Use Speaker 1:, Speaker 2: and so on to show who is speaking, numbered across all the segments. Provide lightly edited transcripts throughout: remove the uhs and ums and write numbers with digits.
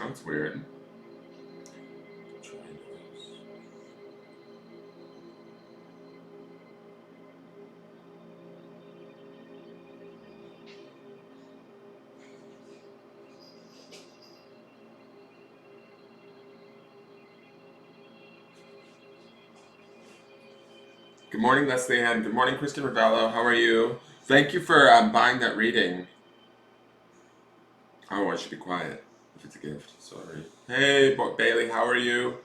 Speaker 1: Oh, it's weird. Good morning, Leslie Ann. Good morning, Kristen Ravello. How are you? Thank you for buying that reading. Oh, I should be quiet if it's a gift. Sorry. Hey, Bailey, how are you?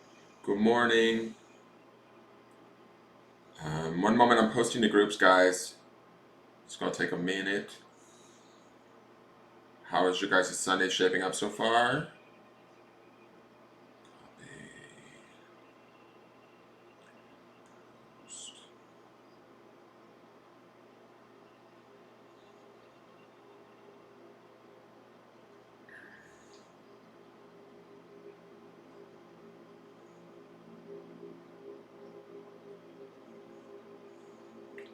Speaker 1: Good morning. One moment, I'm posting to groups, guys. It's gonna take a minute. How is your guys' Sunday shaping up so far?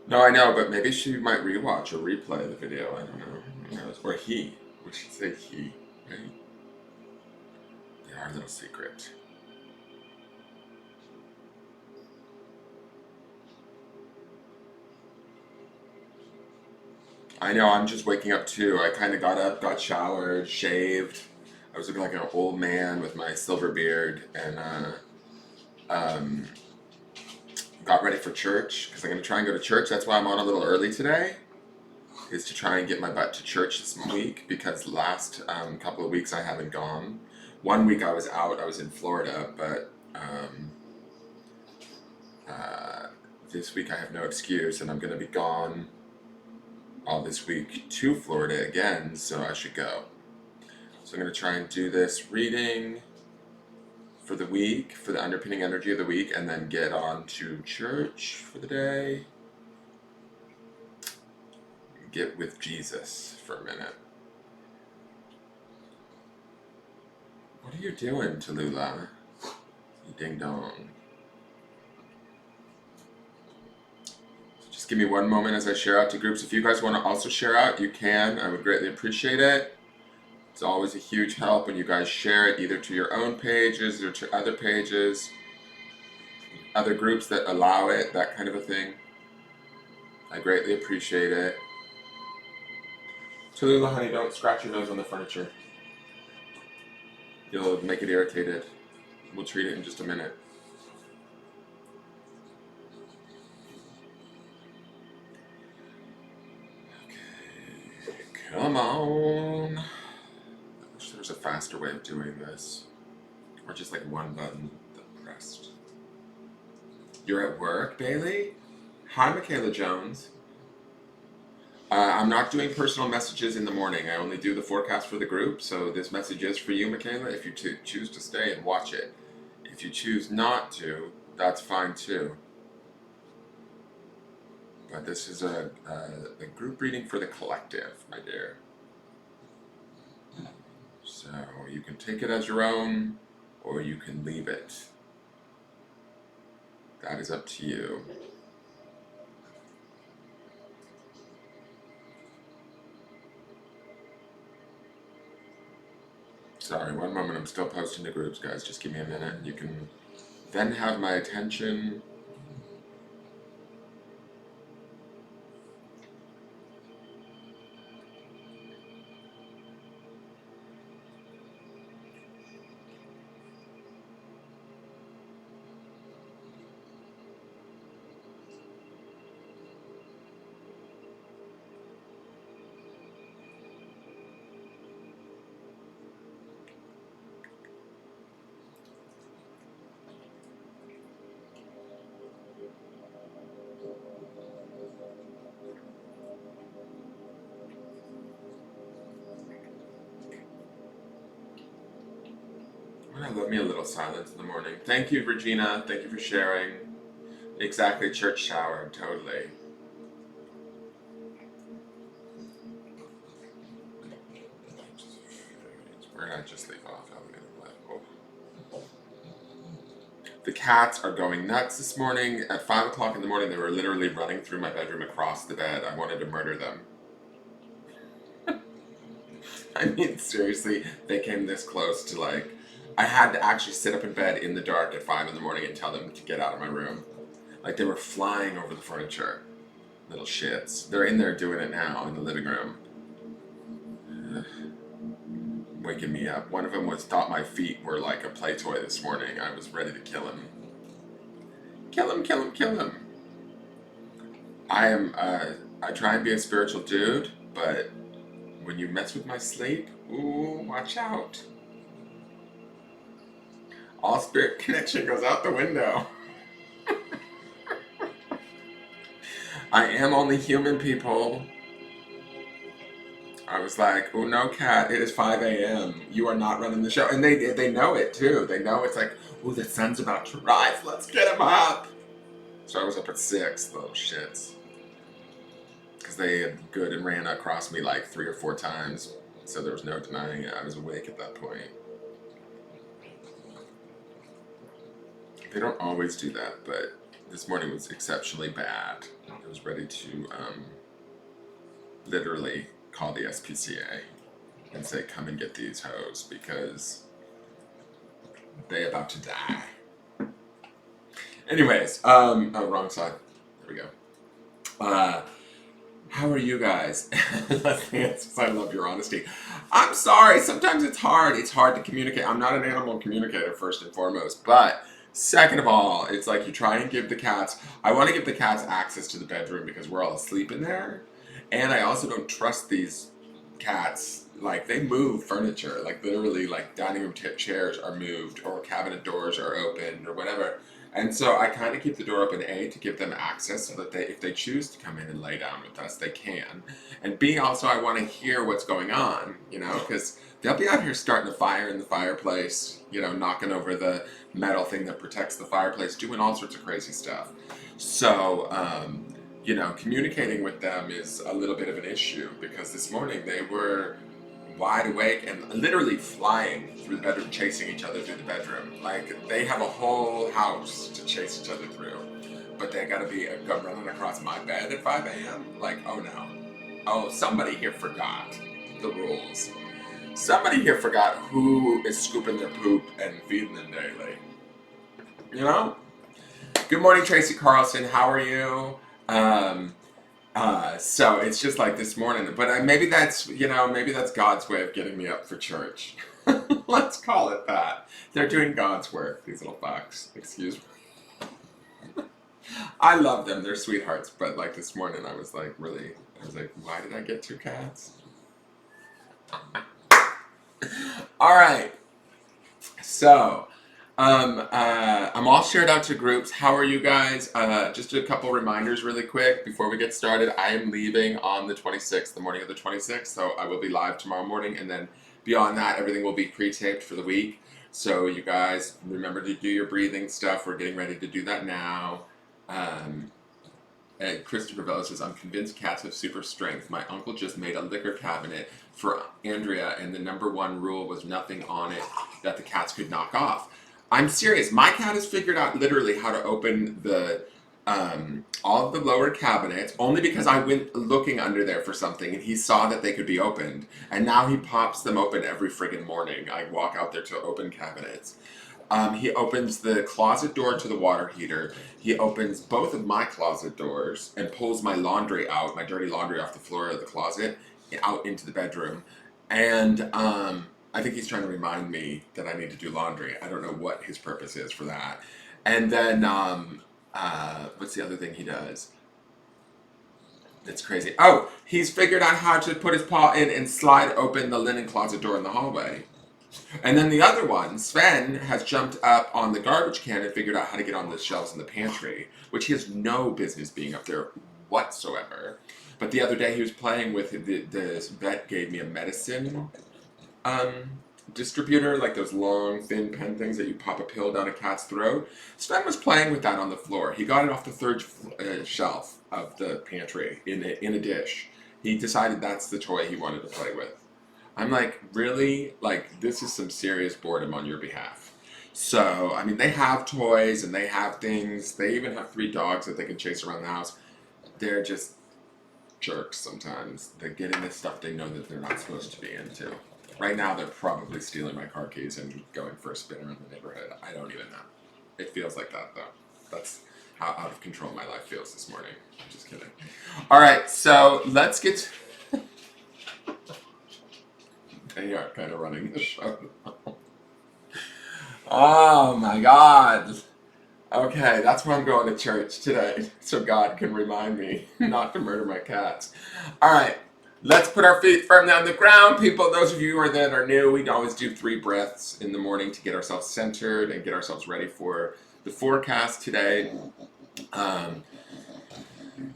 Speaker 1: No, I know, but maybe she might rewatch or replay the video. I don't know. Who knows? Or he. We should say he, right? They are a little secret. I know, I'm just waking up too. I kind of got up, got showered, shaved. I was looking like an old man with my silver beard and um, got ready for church because I'm going to try and go to church. That's why I'm on a little early today, is to try and get my butt to church this week because last couple of weeks I haven't gone. One week I was out, I was in Florida, but uh, this week I have no excuse and I'm going to be gone all this week to Florida again, so I should go. So I'm going to try and do this reading for the week, for the underpinning energy of the week, and then get on to church for the day. Get with Jesus for a minute. What are you doing, Tallulah? You ding dong. So just give me one moment as I share out to groups. If you guys want to also share out, you can. I would greatly appreciate it. It's always a huge help when you guys share it either to your own pages or to other pages, other groups that allow it, that kind of a thing. I greatly appreciate it. Tallulah, honey, don't scratch your nose on the furniture. You'll make it irritated. We'll treat it in just a minute. Okay, come on. I wish there was a faster way of doing this. Or just like one button pressed. You're at work, Bailey? Hi, Michaela Jones. I'm not doing personal messages in the morning. I only do the forecast for the group, so this message is for you, Michaela, if you choose to stay and watch it. If you choose not to, that's fine too. But this is a group reading for the collective, my dear. So you can take it as your own, or you can leave it. That is up to you. Sorry, one moment. I'm still posting to groups, guys. Just give me a minute. You can then have my attention. I love me a little silence in the morning. Thank you, Regina. Thank you for sharing. Exactly, church shower, totally. Where did I just leave off? The cats are going nuts this morning. At 5 o'clock in the morning, they were literally running through my bedroom across the bed. I wanted to murder them. I mean, seriously, they came this close to like I had to actually sit up in bed in the dark at 5 in the morning and tell them to get out of my room. Like they were flying over the furniture. Little shits. They're in there doing it now in the living room. Waking me up. One of them thought my feet were like a play toy this morning. I was ready to kill him. Kill him, kill him, kill him. I try and be a spiritual dude, but when you mess with my sleep, ooh, watch out. All spirit connection goes out the window. I am only human, people. I was like, oh no, Kat, it is 5 a.m. You are not running the show. And they know it too. They know it's like, oh, the sun's about to rise. Let's get him up. So I was up at 6, little shits. Because they had good and ran across me like 3 or 4 times. So there was no denying it. I was awake at that point. They don't always do that, but this morning was exceptionally bad. I was ready to literally call the SPCA and say, come and get these hoes because they about to die. Anyways, oh, wrong side. There we go. How are you guys? I love your honesty. I'm sorry, sometimes it's hard. It's hard to communicate. I'm not an animal communicator, first and foremost, but second of all, it's like you try and give the cats, I want to give the cats access to the bedroom because we're all asleep in there. And I also don't trust these cats. Like, they move furniture. Like, literally, like, dining room chairs are moved or cabinet doors are opened or whatever. And so I kind of keep the door open, A, to give them access so that if they choose to come in and lay down with us, they can. And B, also, I want to hear what's going on, you know, because they'll be out here starting a fire in the fireplace, you know, knocking over the metal thing that protects the fireplace, doing all sorts of crazy stuff. So, you know, communicating with them is a little bit of an issue because this morning they were wide awake and literally flying through the bedroom, chasing each other through the bedroom. Like, they have a whole house to chase each other through, but they gotta go running across my bed at 5 a.m. Like, oh no. Oh, somebody here forgot the rules. Somebody here forgot who is scooping their poop and feeding them daily. You know? Good morning, Tracy Carlson. How are you? So it's just like this morning, but maybe that's, you know, maybe that's God's way of getting me up for church. Let's call it that. They're doing God's work, these little fucks. Excuse me. I love them. They're sweethearts. But like this morning, I was like, why did I get 2 cats? All right. So, I'm all shared out to groups. How are you guys? Just a couple reminders really quick before we get started. I am leaving on the 26th, the morning of the 26th, so I will be live tomorrow morning, and then beyond that, everything will be pre-taped for the week. So you guys remember to do your breathing stuff. We're getting ready to do that now. And Christopher Vella says, I'm convinced cats have super strength. My uncle just made a liquor cabinet for Andrea, and the #1 rule was nothing on it that the cats could knock off. I'm serious. My cat has figured out literally how to open the all of the lower cabinets only because I went looking under there for something and he saw that they could be opened. And now he pops them open every friggin' morning. I walk out there to open cabinets. He opens the closet door to the water heater. He opens both of my closet doors and pulls my laundry out, my dirty laundry off the floor of the closet, out into the bedroom. And I think he's trying to remind me that I need to do laundry. I don't know what his purpose is for that. And then, what's the other thing he does? It's crazy. Oh, he's figured out how to put his paw in and slide open the linen closet door in the hallway. And then the other one, Sven, has jumped up on the garbage can and figured out how to get on the shelves in the pantry, which he has no business being up there whatsoever. But the other day he was playing with, the vet gave me a medicine distributor, like those long, thin pen things that you pop a pill down a cat's throat. Sven was playing with that on the floor. He got it off the 3rd shelf of the pantry in a dish. He decided that's the toy he wanted to play with. I'm like, really? Like, this is some serious boredom on your behalf. So, I mean, they have toys and they have things. They even have 3 dogs that they can chase around the house. They're just jerks sometimes. They get into stuff they know that they're not supposed to be into. Right now, they're probably stealing my car keys and going for a spin around the neighborhood. I don't even know. It feels like that, though. That's how out of control my life feels this morning. I'm just kidding. All right, so let's get... They are kind of running the show now. Oh, my God. Okay, that's why I'm going to church today, so God can remind me not to murder my cats. All right, let's put our feet firmly on the ground, people. Those of you that are new, we always do 3 breaths in the morning to get ourselves centered and get ourselves ready for the forecast today.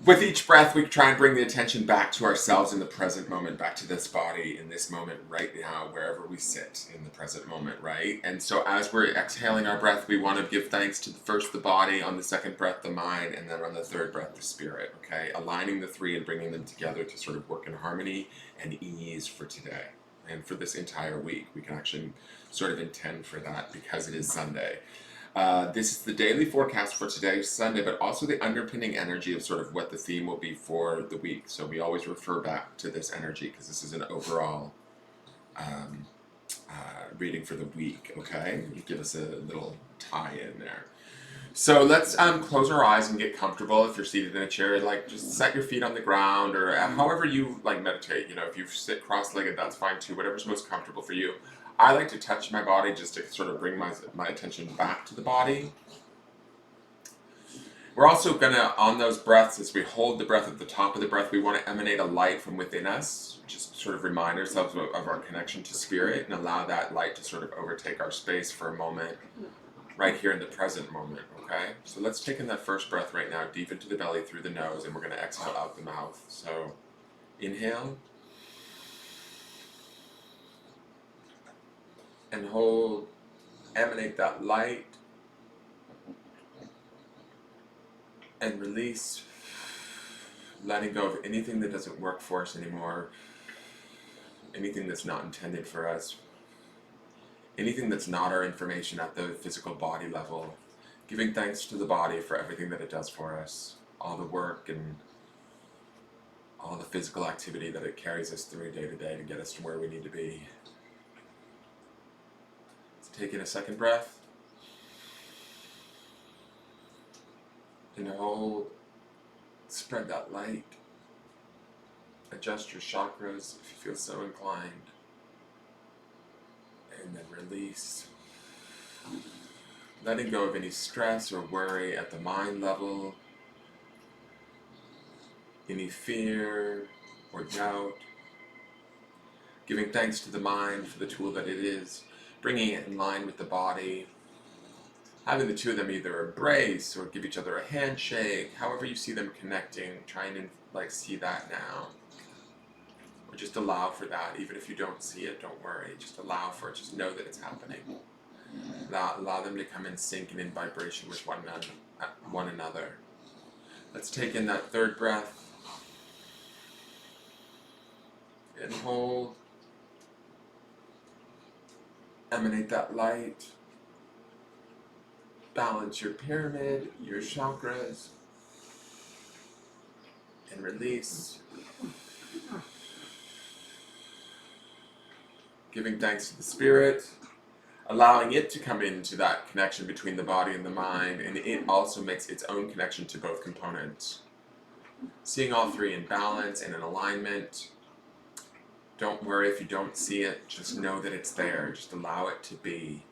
Speaker 1: With each breath, we try and bring the attention back to ourselves in the present moment, back to this body in this moment right now, wherever we sit in the present moment, right? And so as we're exhaling our breath, we want to give thanks to first the body, on the second breath, the mind, and then on the third breath, the spirit, okay? Aligning the 3 and bringing them together to sort of work in harmony and ease for today. And for this entire week, we can actually sort of intend for that because it is Sunday. This is the daily forecast for today, Sunday, but also the underpinning energy of sort of what the theme will be for the week. So we always refer back to this energy because this is an overall reading for the week, okay? You give us a little tie in there. So let's close our eyes and get comfortable. If you're seated in a chair, like just set your feet on the ground or however you like meditate. You know, if you sit cross-legged, that's fine too. Whatever's most comfortable for you. I like to touch my body just to sort of bring my attention back to the body. We're also going to, on those breaths, as we hold the breath at the top of the breath, we want to emanate a light from within us. Just sort of remind ourselves of our connection to spirit and allow that light to sort of overtake our space for a moment, right here in the present moment, okay? So let's take in that first breath right now, deep into the belly through the nose, and we're going to exhale out the mouth. So inhale. And hold, emanate that light, and release, letting go of anything that doesn't work for us anymore, anything that's not intended for us, anything that's not our information at the physical body level, giving thanks to the body for everything that it does for us, all the work and all the physical activity that it carries us through day to day to get us to where we need to be. Take in a second breath. And hold. Spread that light. Adjust your chakras if you feel so inclined. And then release. Letting go of any stress or worry at the mind level. Any fear or doubt. Giving thanks to the mind for the tool that it is. Bringing it in line with the body, having the two of them either embrace or give each other a handshake, however you see them connecting, trying to like see that now. Or just allow for that, even if you don't see it, don't worry, just allow for it, just know that it's happening. Allow them to come in sync and in vibration with one another. Let's take in that third breath, and hold. Emanate that light. Balance your pyramid, your chakras, and release. Giving thanks to the spirit, allowing it to come into that connection between the body and the mind, and it also makes its own connection to both components. Seeing all 3 in balance and in alignment. Don't worry if you don't see it, just know that it's there. Just allow it to be.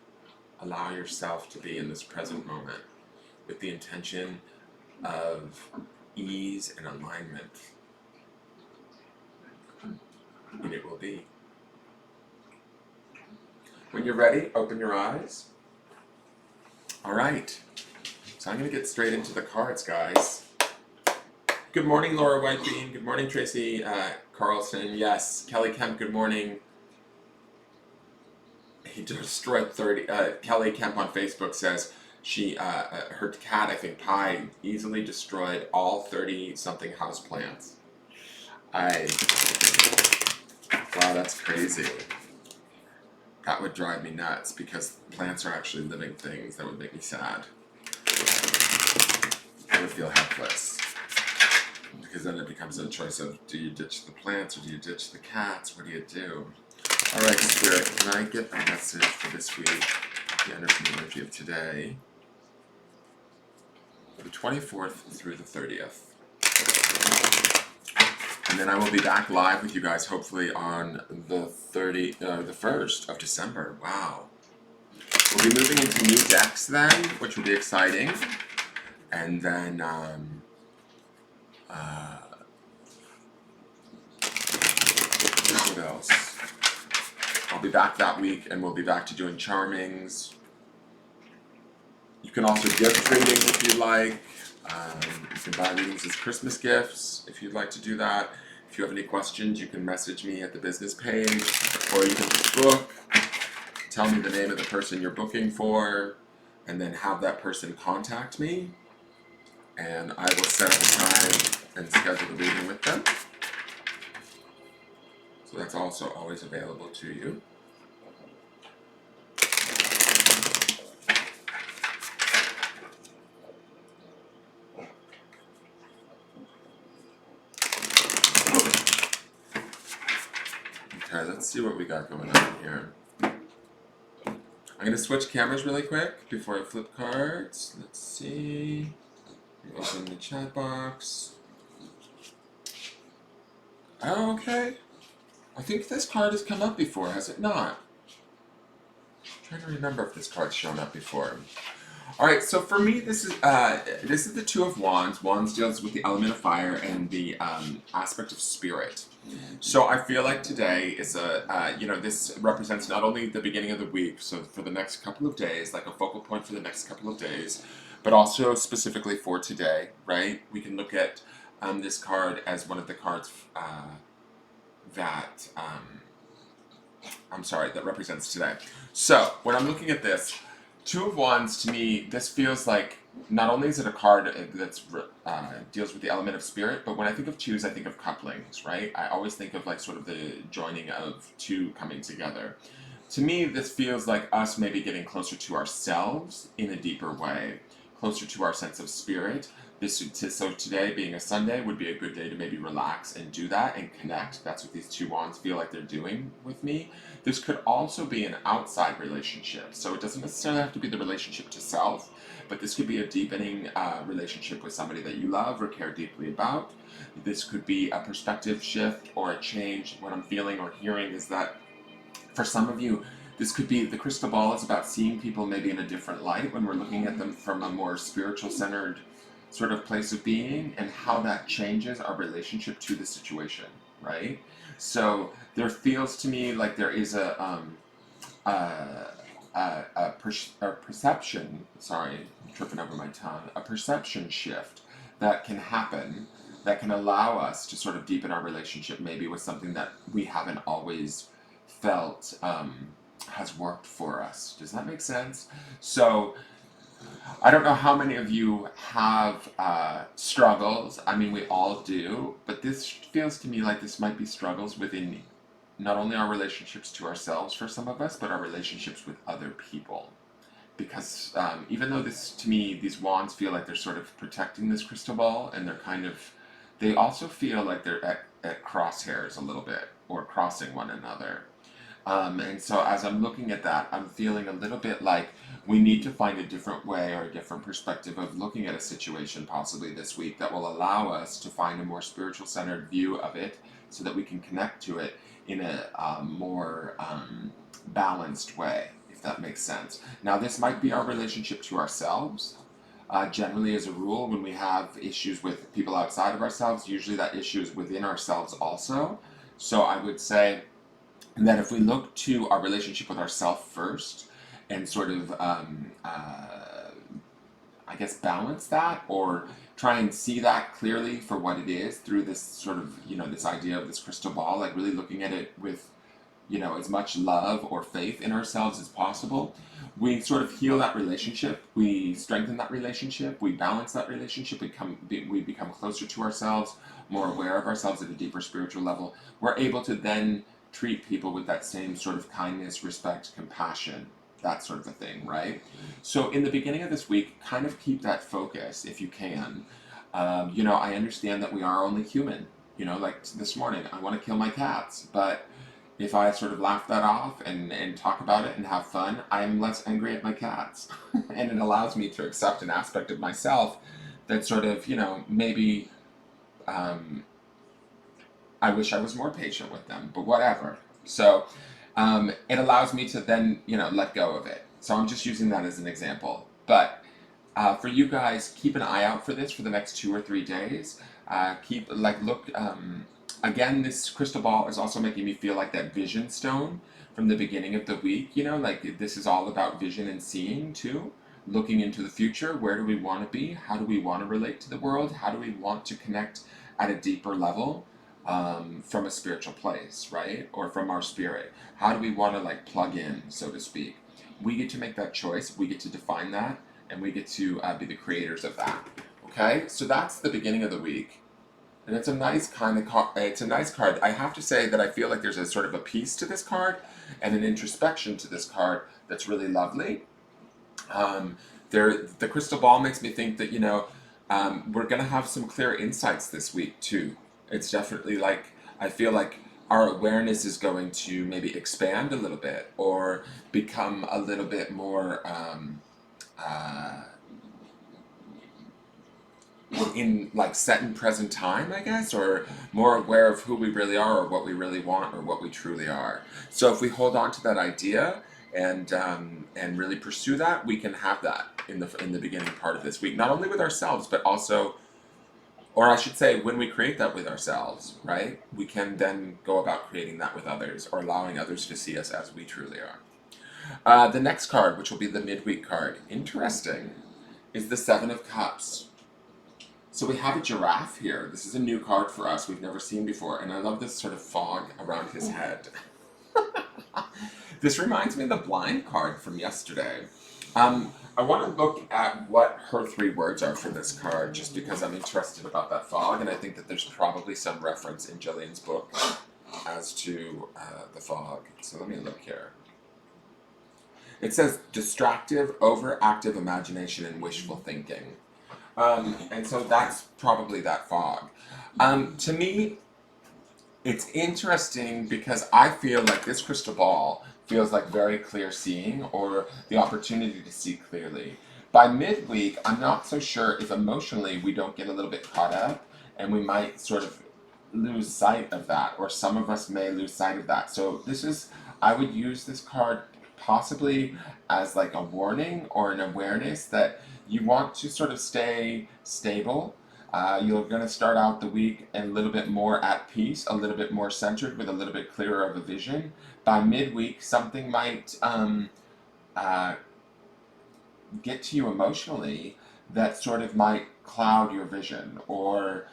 Speaker 1: Allow yourself to be in this present moment with the intention of ease and alignment. And it will be. When you're ready, open your eyes. All right. So I'm going to get straight into the cards, guys. Good morning, Laura Whitebean. Good morning, Tracy Carlson. Yes, Kelly Kemp, good morning. He destroyed 30. Kelly Kemp on Facebook says her cat, I think Pi, easily destroyed all 30-something houseplants. Wow, that's crazy. That would drive me nuts because plants are actually living things. That would make me sad. I would feel helpless. Because then it becomes a choice of, do you ditch the plants or do you ditch the cats? What do you do? Alright, Spirit, can I get a message for this week, the energy of today, the 24th through the 30th? And then I will be back live with you guys, hopefully on the 1st of December. Wow. We'll be moving into new decks then, which will be exciting. And then, what else? I'll be back that week, and we'll be back to doing charmings. You can also gift readings if you'd like. You can buy readings as Christmas gifts if you'd like to do that. If you have any questions, you can message me at the business page, or you can just book. Tell me the name of the person you're booking for, and then have that person contact me, and I will set up a time and schedule the reading with them. So that's also always available to you. Okay, let's see what we got going on here. I'm going to switch cameras really quick before I flip cards. Let's see. Open the chat box. Okay. I think this card has come up before, has it not? I'm trying to remember if this card's shown up before. Alright, so for me, this is the Two of Wands. Wands deals with the element of fire and the aspect of spirit. So I feel like today is this represents not only the beginning of the week, so for the next couple of days, like a focal point for the next couple of days, but also specifically for today, right? We can look at this card as one of the cards that represents today. So when I'm looking at this, Two of Wands, to me, this feels like not only is it a card that deals with the element of spirit, but when I think of twos, I think of couplings, right? I always think of like sort of the joining of two coming together. To me, this feels like us maybe getting closer to ourselves in a deeper way, closer to our sense of spirit. So today, being a Sunday, would be a good day to maybe relax and do that and connect. That's what these two wands feel like they're doing with me. This could also be an outside relationship. So it doesn't necessarily have to be the relationship to self, but this could be a deepening relationship with somebody that you love or care deeply about. This could be a perspective shift or a change. What I'm feeling or hearing is that for some of you, this could be the crystal ball is about seeing people maybe in a different light when we're looking at them from a more spiritual centered sort of place of being, and how that changes our relationship to the situation, right? So there feels to me like there is a perception, sorry, I'm tripping over my tongue, a perception shift that can happen that can allow us to sort of deepen our relationship maybe with something that we haven't always felt has worked for us. Does that make sense? So I don't know how many of you have struggles. I mean, we all do, but this feels to me like this might be struggles within not only our relationships to ourselves for some of us, but our relationships with other people. Because even though this, to me, these wands feel like they're sort of protecting this crystal ball, and they also feel like they're at crosshairs a little bit, or crossing one another. And so as I'm looking at that, I'm feeling a little bit like we need to find a different way or a different perspective of looking at a situation possibly this week that will allow us to find a more spiritual centered view of it so that we can connect to it in a more balanced way, if that makes sense. Now, this might be our relationship to ourselves. Generally, as a rule, when we have issues with people outside of ourselves, usually that issue is within ourselves also. So I would say that if we look to our relationship with ourselves first and sort of, I guess, balance that or try and see that clearly for what it is through this sort of, this idea of this crystal ball, like really looking at it with, as much love or faith in ourselves as possible, we sort of heal that relationship, we strengthen that relationship, we balance that relationship, we become closer to ourselves, more aware of ourselves at a deeper spiritual level. We're able to then treat people with that same sort of kindness, respect, compassion, that sort of a thing, right? So in the beginning of this week, kind of keep that focus if you can. I understand that we are only human. Like this morning, I want to kill my cats, but if I sort of laugh that off and talk about it and have fun, I'm less angry at my cats. And it allows me to accept an aspect of myself that sort of, maybe um, I wish I was more patient with them, but whatever. So it allows me to then, let go of it. So I'm just using that as an example. But for you guys, keep an eye out for this for the next 2 or 3 days. Look. Again, this crystal ball is also making me feel like that vision stone from the beginning of the week. Like this is all about vision and seeing too. Looking into the future. Where do we want to be? How do we want to relate to the world? How do we want to connect at a deeper level? From a spiritual place, right? Or from our spirit. How do we want to like plug in, so to speak? We get to make that choice. We get to define that, and we get to be the creators of that. Okay, so that's the beginning of the week, and it's a nice kind of it's a nice card. I have to say that I feel like there's a sort of a peace to this card, and an introspection to this card that's really lovely. Um, the crystal ball makes me think that we're gonna have some clear insights this week too. It's definitely like I feel like our awareness is going to maybe expand a little bit or become a little bit more uh, in like set in present time, I guess, or more aware of who we really are or what we really want or what we truly are. So if we hold on to that idea and really pursue that, we can have that in the beginning part of this week, not only with ourselves, but also, or I should say, when we create that with ourselves, right? We can then go about creating that with others or allowing others to see us as we truly are. The next card, which will be the midweek card, interesting, is the Seven of Cups. So we have a giraffe here. This is a new card for us we've never seen before, and I love this sort of fog around his head. This reminds me of the blind card from yesterday. I want to look at what her 3 words are for this card, just because I'm interested about that fog, and I think that there's probably some reference in Jillian's book as to the fog. So let me look here. It says distractive, overactive imagination and wishful thinking. And so that's probably that fog. To me, it's interesting because I feel like this crystal ball feels like very clear seeing or the opportunity to see clearly. By midweek, I'm not so sure if emotionally we don't get a little bit caught up and we might sort of lose sight of that, or some of us may lose sight of that. So I would use this card possibly as like a warning or an awareness that you want to sort of stay stable. You're going to start out the week a little bit more at peace, a little bit more centered, with a little bit clearer of a vision. By midweek, something might uh, get to you emotionally that sort of might cloud your vision or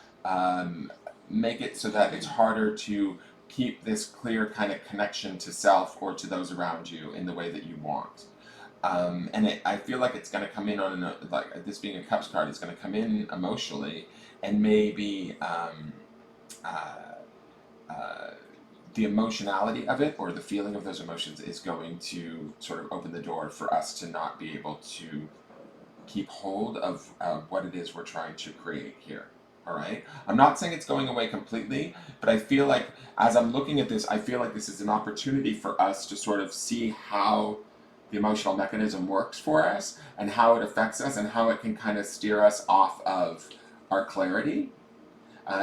Speaker 1: make it so that it's harder to keep this clear kind of connection to self or to those around you in the way that you want. I feel like it's going to come in like this being a Cups card, it's going to come in emotionally, and maybe the emotionality of it or the feeling of those emotions is going to sort of open the door for us to not be able to keep hold of what it is we're trying to create here. All right. I'm not saying it's going away completely, but I feel like as I'm looking at this, I feel like this is an opportunity for us to sort of see how the emotional mechanism works for us and how it affects us and how it can kind of steer us off of our clarity.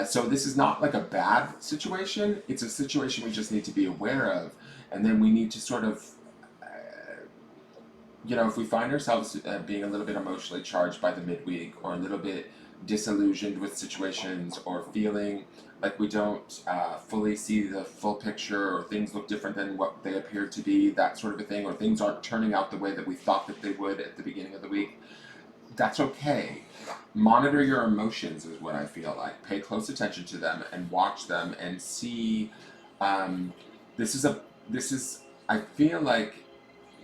Speaker 1: So this is not like a bad situation. It's a situation we just need to be aware of, and then we need to sort of if we find ourselves being a little bit emotionally charged by the midweek or a little bit disillusioned with situations or feeling like we don't fully see the full picture or things look different than what they appear to be, that sort of a thing, or things aren't turning out the way that we thought that they would at the beginning of the week, that's okay. Monitor your emotions is what I feel like. Pay close attention to them and watch them and see. This is I feel like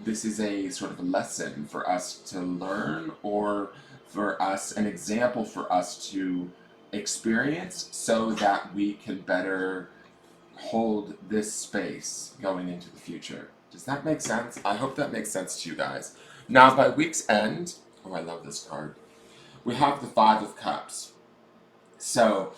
Speaker 1: this is a sort of a lesson for us to learn, or for us, an example for us to experience, so that we can better hold this space going into the future. Does that make sense? I hope that makes sense to you guys. Now, by week's end, oh, I love this card. We have the Five of Cups. So,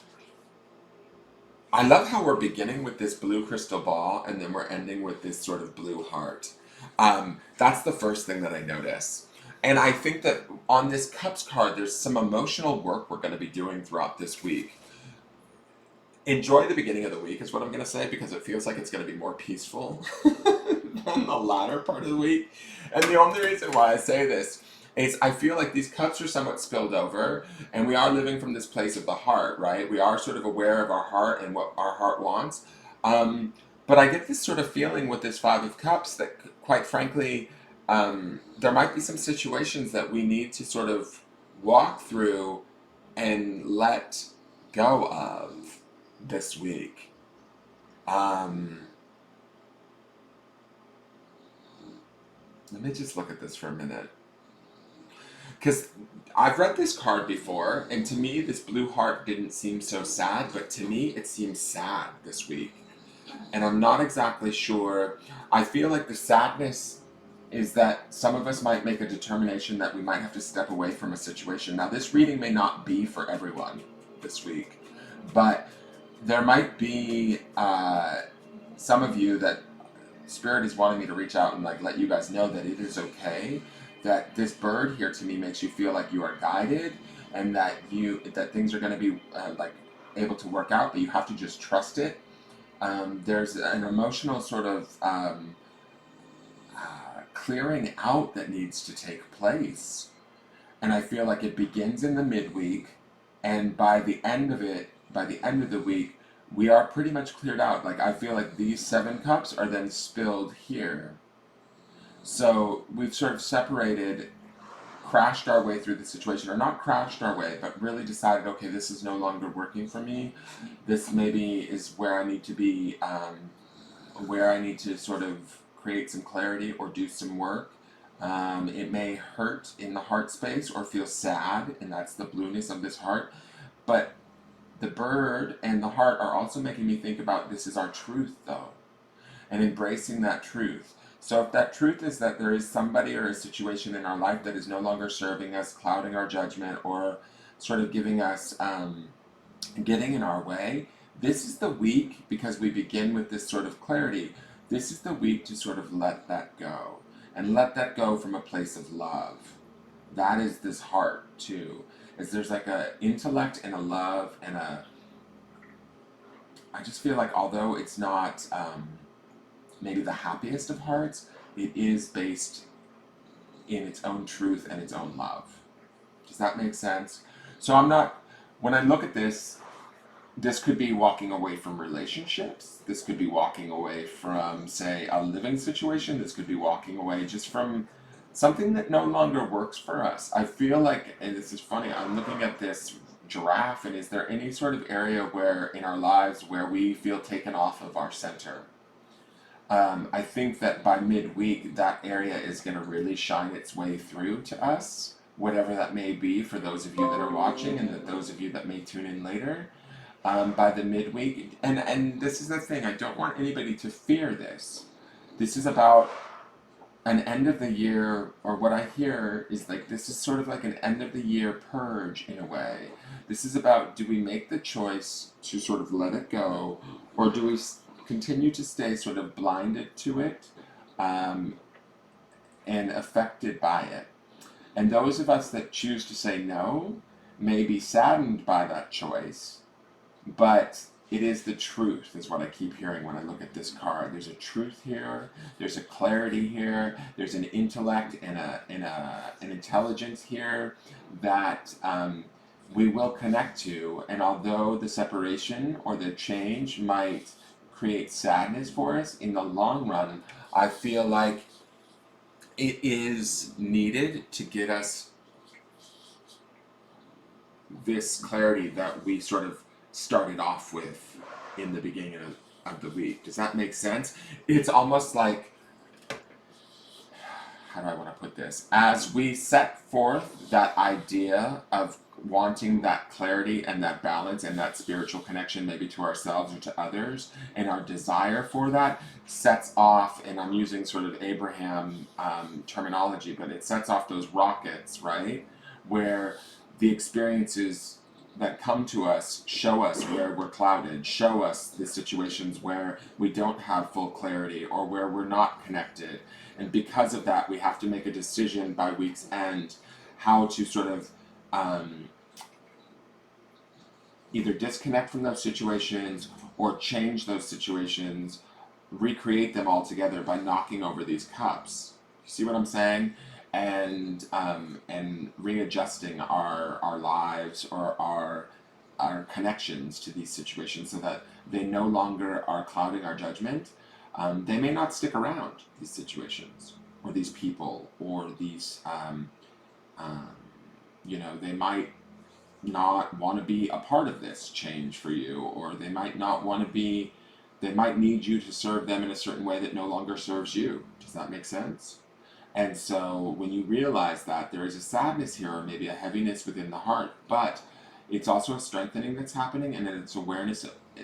Speaker 1: I love how we're beginning with this blue crystal ball and then we're ending with this sort of blue heart. That's the first thing that I notice. And I think that on this Cups card, there's some emotional work we're going to be doing throughout this week. Enjoy the beginning of the week, is what I'm going to say, because it feels like it's going to be more peaceful than the latter part of the week. And the only reason why I say this is I feel like these cups are somewhat spilled over, and we are living from this place of the heart, right? We are sort of aware of our heart and what our heart wants. But I get this sort of feeling with this Five of Cups that, quite frankly, there might be some situations that we need to sort of walk through and let go of this week. Um, Let me just look at this for a minute. Because I've read this card before, and to me, this blue heart didn't seem so sad, but to me, it seems sad this week. And I'm not exactly sure. I feel like the sadness is that some of us might make a determination that we might have to step away from a situation. Now, this reading may not be for everyone this week, but there might be some of you that Spirit is wanting me to reach out and like let you guys know that it is okay. That this bird here to me makes you feel like you are guided, and that things are going to be like able to work out, but you have to just trust it. There's an emotional sort of clearing out that needs to take place, and I feel like it begins in the midweek, and by the end of the week, we are pretty much cleared out. Like I feel like these 7 cups are then spilled here. So we've sort of separated, crashed our way through the situation, or not crashed our way, but really decided, okay, this is no longer working for me. This maybe is where I need to be, where I need to sort of create some clarity or do some work. It may hurt in the heart space or feel sad, and that's the blueness of this heart. But the bird and the heart are also making me think about this is our truth, though, and embracing that truth. So if that truth is that there is somebody or a situation in our life that is no longer serving us, clouding our judgment, or sort of giving us, getting in our way, this is the week, because we begin with this sort of clarity, this is the week to sort of let that go. And let that go from a place of love. That is this heart, too. Is there's like a intellect and a love and a... I just feel like although it's not maybe the happiest of hearts, it is based in its own truth and its own love. Does that make sense? So I'm not, when I look at this could be walking away from relationships. This could be walking away from, say, a living situation. This could be walking away just from something that no longer works for us. I feel like, and this is funny, I'm looking at this giraffe, and is there any sort of area where in our lives where we feel taken off of our center? I think that by midweek, that area is going to really shine its way through to us, whatever that may be for those of you that are watching and that those of you that may tune in later. By the midweek, and this is the thing, I don't want anybody to fear this. This is about an end of the year, or what I hear is like this is sort of like an end of the year purge in a way. This is about, do we make the choice to sort of let it go, or do we continue to stay sort of blinded to it and affected by it? And those of us that choose to say no may be saddened by that choice, but it is the truth, is what I keep hearing when I look at this card. There's a truth here, there's a clarity here, there's an intellect and an intelligence here that we will connect to. And although the separation or the change might create sadness for us, in the long run, I feel like it is needed to get us this clarity that we sort of started off with in the beginning of the week. Does that make sense? It's almost like, how do I want to put this? As we set forth that idea of wanting that clarity and that balance and that spiritual connection, maybe to ourselves or to others, and our desire for that sets off, and I'm using sort of Abraham terminology, but it sets off those rockets, right? Where the experiences that come to us show us where we're clouded, show us the situations where we don't have full clarity or where we're not connected. And because of that, we have to make a decision by week's end how to sort of either disconnect from those situations or change those situations, recreate them all together by knocking over these cups. You see what I'm saying? And readjusting our lives or our connections to these situations so that they no longer are clouding our judgment. They may not stick around, these situations or these people or these they might not want to be a part of this change for you, or they might not want to be, they might need you to serve them in a certain way that no longer serves you. Does that make sense? And so when you realize that, there is a sadness here or maybe a heaviness within the heart, but it's also a strengthening that's happening, and then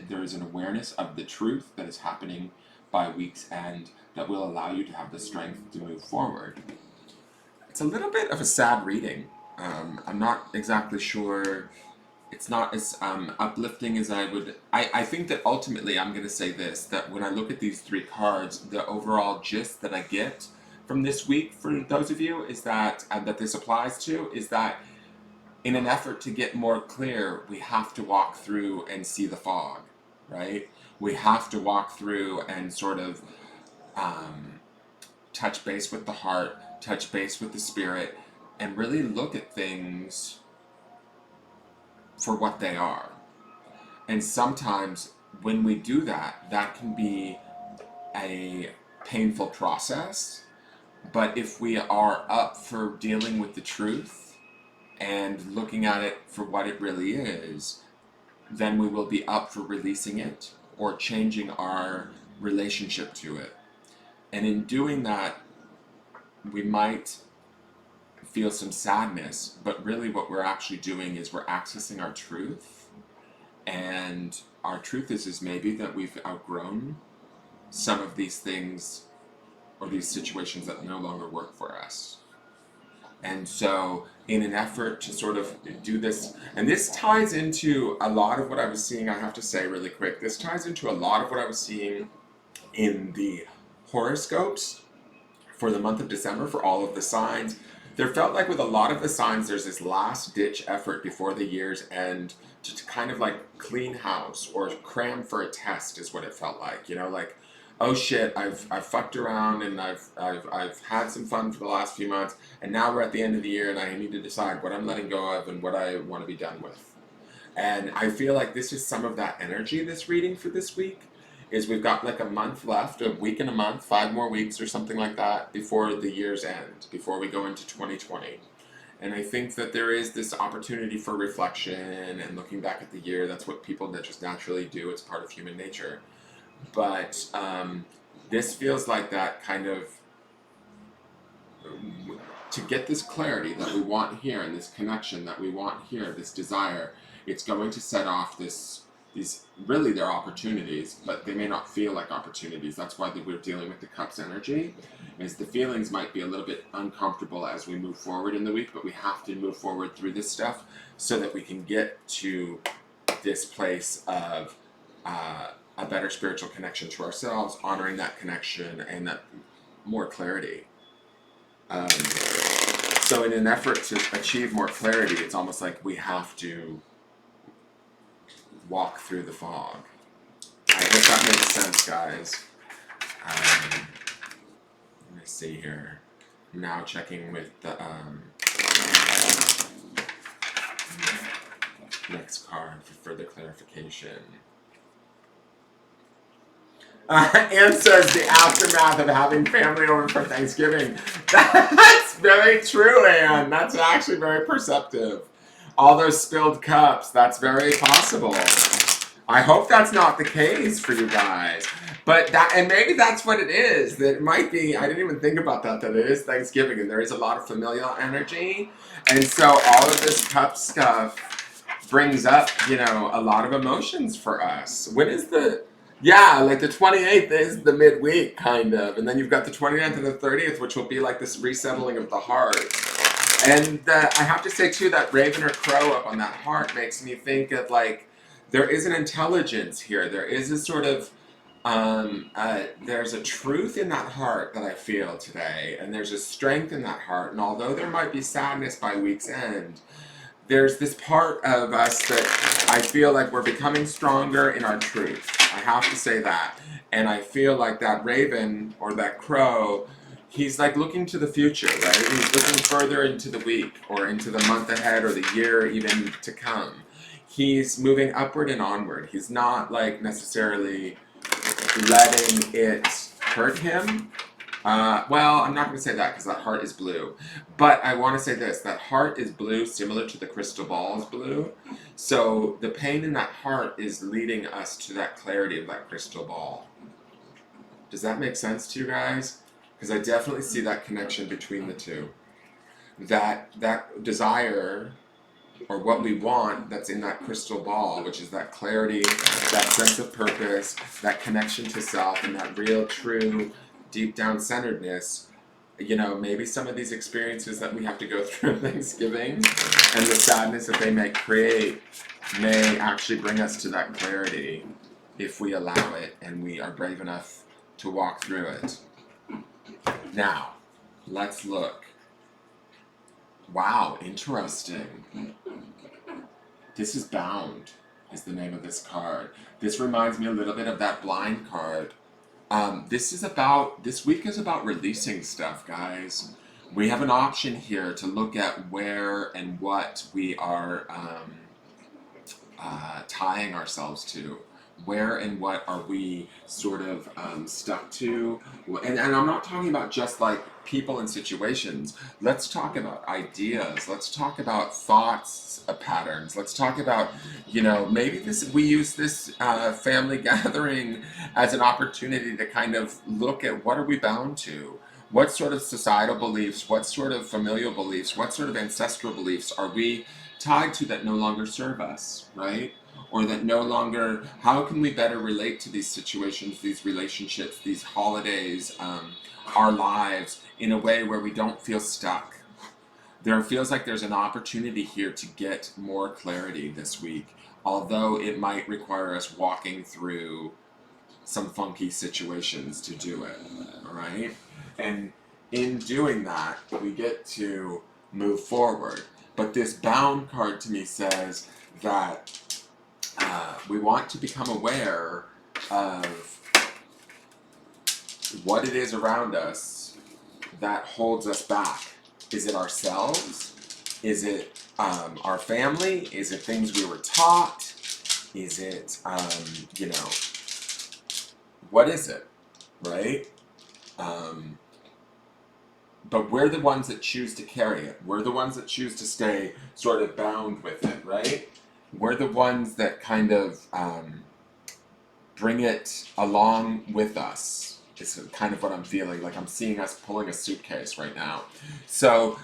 Speaker 1: there is an awareness of the truth that is happening by week's end that will allow you to have the strength to move forward. It's a little bit of a sad reading. I'm not exactly sure. It's not as uplifting as I would. I think that ultimately I'm going to say this, that when I look at these three cards, the overall gist that I get from this week for those of you is that, that this applies to, is that in an effort to get more clear, we have to walk through and see the fog, right? We have to walk through and sort of touch base with the heart, touch base with the spirit, and really look at things for what they are. And sometimes when we do that, that can be a painful process. But if we are up for dealing with the truth and looking at it for what it really is, then we will be up for releasing it or changing our relationship to it. And in doing that, we might feel some sadness, but really what we're actually doing is we're accessing our truth. And our truth is maybe that we've outgrown some of these things or these situations that no longer work for us. And so in an effort to sort of do this, and this ties into a lot of what I was seeing, I have to say really quick, this ties into a lot of what I was seeing in the horoscopes for the month of December for all of the signs. There felt like with a lot of the signs, there's this last ditch effort before the year's end to kind of like clean house or cram for a test is what it felt like. You know, like, oh shit, I've fucked around and I've had some fun for the last few months, and now we're at the end of the year and I need to decide what I'm letting go of and what I want to be done with. And I feel like this is some of that energy this reading for this week. Is we've got like a month left, a week and a month, 5 more weeks or something like that before the year's end, before we go into 2020. And I think that there is this opportunity for reflection and looking back at the year. That's what people that just naturally do. It's part of human nature. But this feels like that kind of, to get this clarity that we want here and this connection that we want here, this desire, it's going to set off these really they're opportunities, but they may not feel like opportunities. That's why we're dealing with the Cups energy, is the feelings might be a little bit uncomfortable as we move forward in the week, but we have to move forward through this stuff so that we can get to this place of a better spiritual connection to ourselves, honoring that connection and that more clarity. So in an effort to achieve more clarity, it's almost like we have to walk through the fog. I hope that makes sense, guys. Let me see here. I'm now checking with the next card for further clarification. Anne says the aftermath of having family over for Thanksgiving. That's very true, Anne. That's actually very perceptive. All those spilled cups, that's very possible. I hope that's not the case for you guys. But that, and maybe that's what it is. That it might be, I didn't even think about that it is Thanksgiving and there is a lot of familial energy. And so all of this cup stuff brings up, a lot of emotions for us. When is like the 28th is the midweek, kind of. And then you've got the 29th and the 30th, which will be like this resettling of the heart. And I have to say too, that raven or crow up on that heart makes me think of like there is an intelligence here. There is a sort of there's a truth in that heart that I feel today, and there's a strength in that heart. And although there might be sadness by week's end, there's this part of us that I feel like we're becoming stronger in our truth. I have to say that. And I feel like that raven or that crow, he's like looking to the future, right? He's looking further into the week or into the month ahead or the year even to come. He's moving upward and onward. He's not like necessarily letting it hurt him. Well, I'm not going to say that because that heart is blue. But I want to say this, that heart is blue, similar to the crystal ball's blue. So the pain in that heart is leading us to that clarity of that crystal ball. Does that make sense to you guys? Because I definitely see that connection between the two. That desire, or what we want that's in that crystal ball, which is that clarity, that sense of purpose, that connection to self, and that real, true, deep down centeredness. You know, maybe some of these experiences that we have to go through in Thanksgiving and the sadness that they may create may actually bring us to that clarity if we allow it and we are brave enough to walk through it. Now, let's look. Wow, interesting. This is Bound, is the name of this card. This reminds me a little bit of that blind card. This week is about releasing stuff, guys. We have an option here to look at where and what we are tying ourselves to. Where and what are we sort of stuck to? And I'm not talking about just like people and situations. Let's talk about ideas. Let's talk about thoughts patterns. Let's talk about, you know, maybe we use this family gathering as an opportunity to kind of look at what are we bound to? What sort of societal beliefs, what sort of familial beliefs, what sort of ancestral beliefs are we tied to that no longer serve us, right? Or that no longer, how can we better relate to these situations, these relationships, these holidays, our lives in a way where we don't feel stuck? There feels like there's an opportunity here to get more clarity this week, although it might require us walking through some funky situations to do it, all right? And in doing that, we get to move forward. But this Bound card to me says that we want to become aware of what it is around us that holds us back. Is it ourselves? Is it our family? Is it things we were taught? Is it, you know, what is it, right? But we're the ones that choose to carry it. We're the ones that choose to stay sort of bound with it, right? We're the ones that kind of bring it along with us. It's kind of what I'm feeling, like I'm seeing us pulling a suitcase right now. So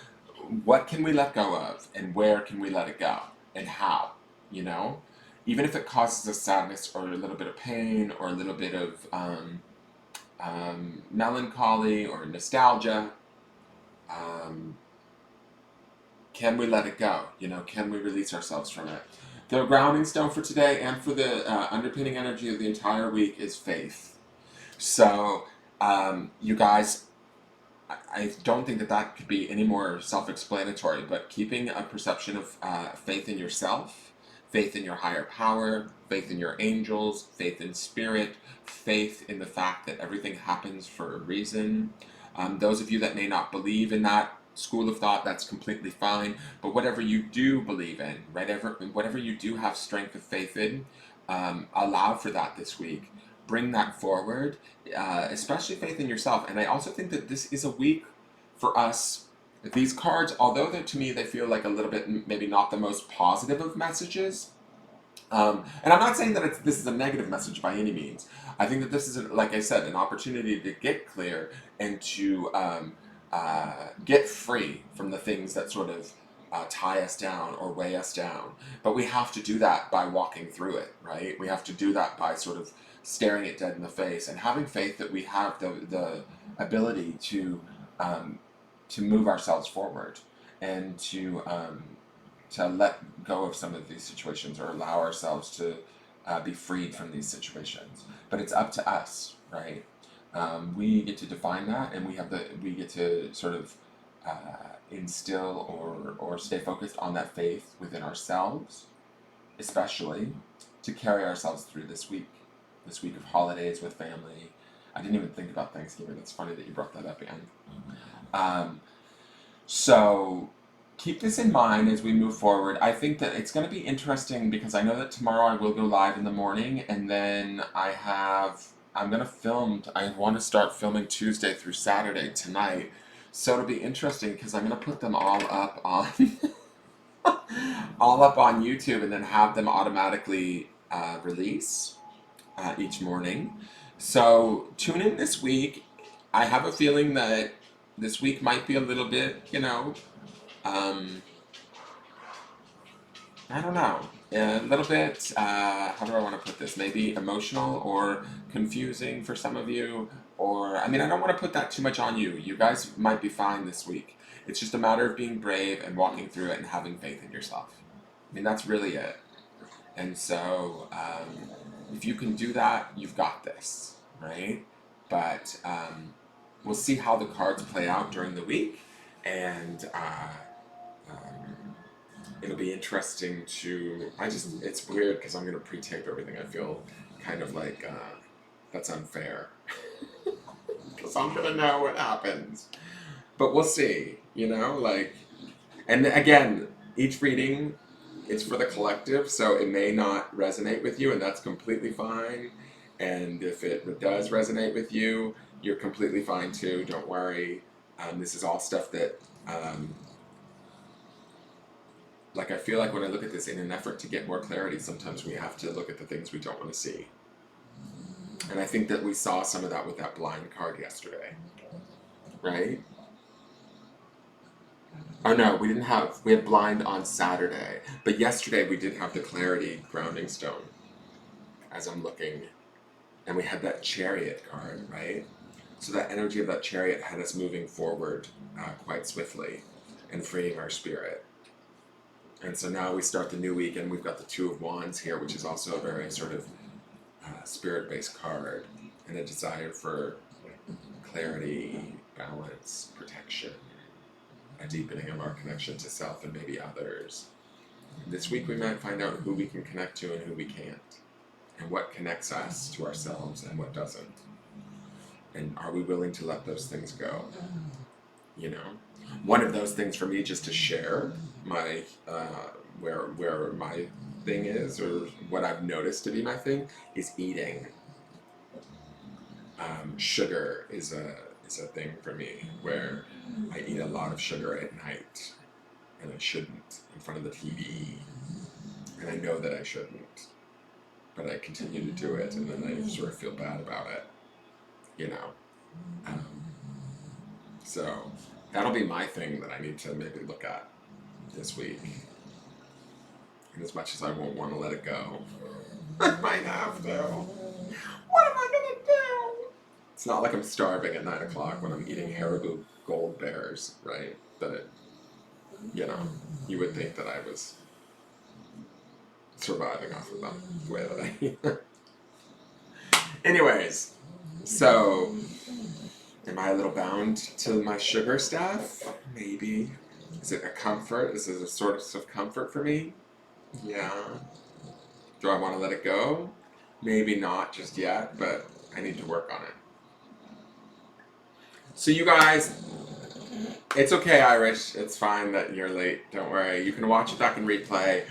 Speaker 1: what can we let go of, and where can we let it go, and how, you know? Even if it causes us sadness or a little bit of pain or a little bit of melancholy or nostalgia, can we let it go? You know, can we release ourselves from it? The grounding stone for today and for the underpinning energy of the entire week is faith. So, you guys, I don't think that could be any more self-explanatory, but keeping a perception of faith in yourself, faith in your higher power, faith in your angels, faith in spirit, faith in the fact that everything happens for a reason. Those of you that may not believe in that school of thought, that's completely fine. But whatever you do believe in, whatever you do have strength of faith in, allow for that this week. Bring that forward, especially faith in yourself. And I also think that this is a week for us. These cards, although to me they feel like a little bit maybe not the most positive of messages, and I'm not saying that this is a negative message by any means. I think that this is, like I said, an opportunity to get clear and to get free from the things that sort of tie us down or weigh us down. But we have to do that by walking through it, right? We have to do that by sort of staring it dead in the face and having faith that we have the ability to move ourselves forward. and to let go of some of these situations or allow ourselves to be freed from these situations. But it's up to us, right? We get to define that, and we get to sort of instill or stay focused on that faith within ourselves, especially to carry ourselves through this week of holidays with family. I didn't even think about Thanksgiving. It's funny that you brought that up, Anne. So keep this in mind as we move forward. I think that it's going to be interesting because I know that tomorrow I will go live in the morning, and then I'm going to film. I want to start filming Tuesday through Saturday tonight. So it'll be interesting because I'm going to put them all up on all up on YouTube and then have them automatically release each morning. So tune in this week. I have a feeling that this week might be a little bit, I don't know, a little bit, how do I want to put this? Maybe emotional or confusing for some of you. Or, I mean, I don't want to put that too much on you. You guys might be fine this week. It's just a matter of being brave and walking through it and having faith in yourself. I mean, that's really it. And so, if you can do that, you've got this, right? But we'll see how the cards play out during the week, and it'll be interesting to. It's weird because I'm going to pre-tape everything. I feel kind of like that's unfair because I'm going to know what happens. But we'll see, and again, each reading, it's for the collective, so it may not resonate with you, and that's completely fine. And if it does resonate with you, you're completely fine too. Don't worry. This is all stuff that, I feel like when I look at this in an effort to get more clarity, sometimes we have to look at the things we don't want to see. And I think that we saw some of that with that blind card yesterday, right? Oh no, we had blind on Saturday, but yesterday we did have the clarity grounding stone as I'm looking, and we had that chariot card, right? So that energy of that chariot had us moving forward quite swiftly and freeing our spirit. And so now we start the new week, and we've got the Two of Wands here, which is also a very sort of spirit-based card, and a desire for clarity, balance, protection, a deepening of our connection to self and maybe others. This week we might find out who we can connect to and who we can't, and what connects us to ourselves and what doesn't. And are we willing to let those things go? One of those things for me, just to share my where my thing is, or what I've noticed to be my thing, is eating. Sugar is a thing for me, where I eat a lot of sugar at night, and I shouldn't, in front of the TV, and I know that I shouldn't, but I continue to do it, and then I sort of feel bad about it, so that'll be my thing that I need to maybe look at this week. And as much as I won't want to let it go, I might have to. What am I gonna do? It's not like I'm starving at 9 o'clock when I'm eating Haribo Gold Bears, right? That, you would think that I was surviving off of them the way that I eat. Anyways, so am I a little bound to my sugar stuff? Maybe. Is it a comfort? Is it a source of comfort for me? Yeah. Do I want to let it go? Maybe not just yet, but I need to work on it. So you guys, it's okay, Irish. It's fine that you're late. Don't worry. You can watch it back in replay.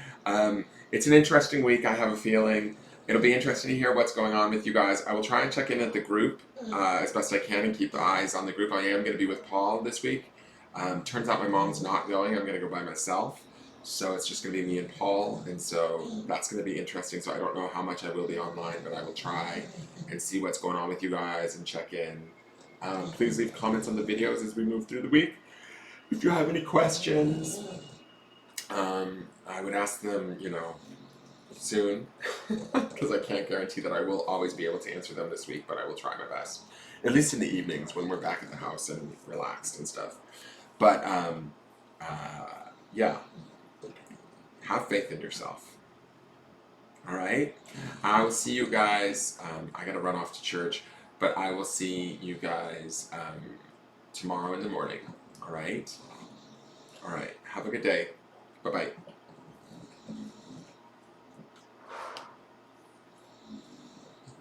Speaker 1: It's an interesting week, I have a feeling. It'll be interesting to hear what's going on with you guys. I will try and check in at the group as best I can and keep eyes on the group. I am going to be with Paul this week. Turns out my mom's not going. I'm going to go by myself. So it's just going to be me and Paul. And so that's going to be interesting. So I don't know how much I will be online, but I will try and see what's going on with you guys and check in. Please leave comments on the videos as we move through the week. If you have any questions, I would ask them, soon, because I can't guarantee that I will always be able to answer them this week, but I will try my best. At least in the evenings when we're back at the house and relaxed and stuff. But yeah, have faith in yourself. All right. I will see you guys. I gotta run off to church, but I will see you guys tomorrow in the morning. All right. All right. Have a good day. Bye bye.